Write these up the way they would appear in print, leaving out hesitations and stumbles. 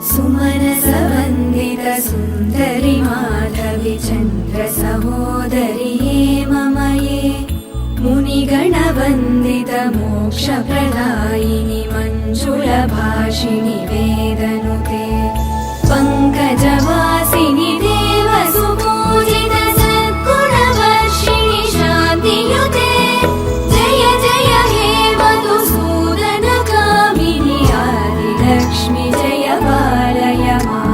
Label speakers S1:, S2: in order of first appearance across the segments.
S1: सुमनसवन्दित सुन्दरि माधवि चन्द्र सहोदरि हेममये मुनिगणवन्दित मोक्षप्रदायिनि मञ्जुलभाषिणि वेदनुते पङ्कजवासिनि देवसुपूजित सद्गुणवर्षिणि शान्तियुते जय जय हे मधुसूदनकामिनि आदिलक्ष्मि जय पालय माम्।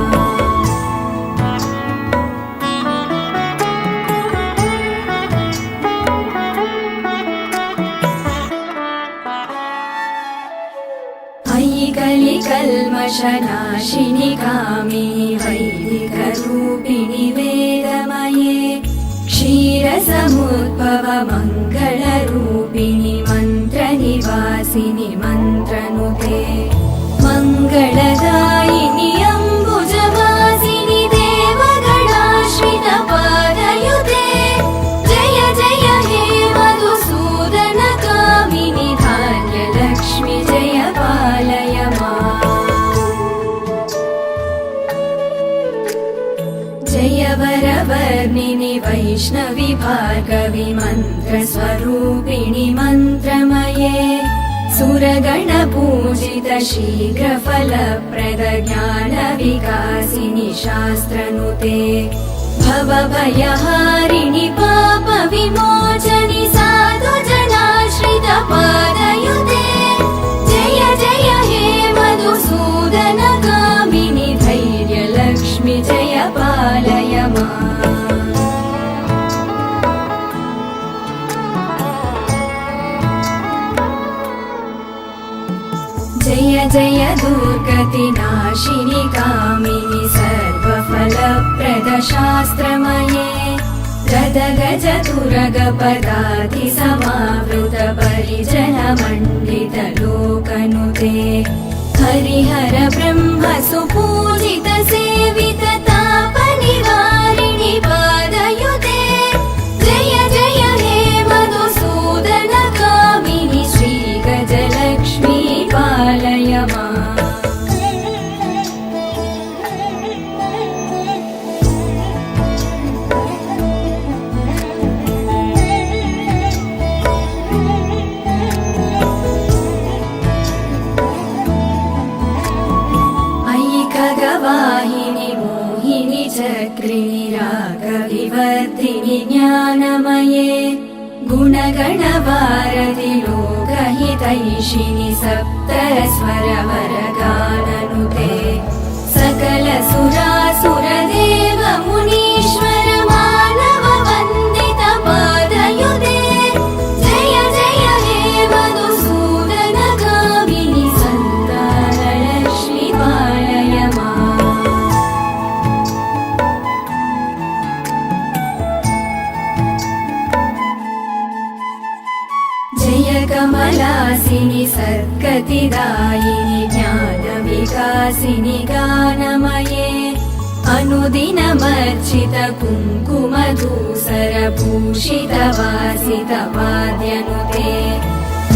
S1: अयि कलिकल्मषनाशिनि कामिनि वैदिकरूपिणि वेदमये क्षीरसमुद्भव मङ्गलरूपिणि मन्त्रनिवासिनि मन्त्रनुते मङ्गलदायिनि अम्बुजवासिनि देवगणाश्रित पादयुते जय जय हे मधुसूदनकामिनि धान्यलक्ष्मि जय पालय माम्। जय वरवर्णिनि वैष्णवि भार्गवि मन्त्रस्वरूपिणि मन्त्रमये सुरगणपूजित शीघ्रफलप्रद ज्ञानविकासिनि शास्त्रनुते भवभयहारिणि पापविमोचनि साधुजनाश्रित पादयुते जय जय हे मधुसूदनकामिनि धैर्यलक्ष्मि जय पालय माम्। जय जय दुर्गतिनाशिनि कामिनि सर्वफलप्रद शास्त्रमये गदगजतुरगपदाति समावृत परिजनमण्डित लोकनुते हरिहर ब्रह्म सुपूजित सेवित तापनिवारिणि पादयुते जय जय हे मधुसूदनकामिनि श्रीगजलक्ष्मी पालय माम्। अयि खगवाहिनि मोहिनि चक्रिणि रागविवर्धिनि ज्ञानमये गुणगणवारधि लोकहितैषिणि सप्तस्वरवरगाननुते सकलसुरासुरदेव मुनीश्वर मानव वन्दित पादयुते जय जय हे मधुसूदनकामिनि सन्तानलक्ष्मि पालय माम्। जय कमलासिनि सद्गतिदायिनि ज्ञानविकासिनि गानमये अनुदिनमर्चित कुङ्कुमधूसरभूषित वासित वाद्यनुते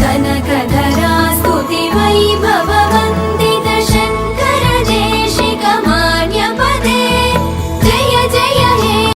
S1: कनकधरा स्तुति वैभव वन्दे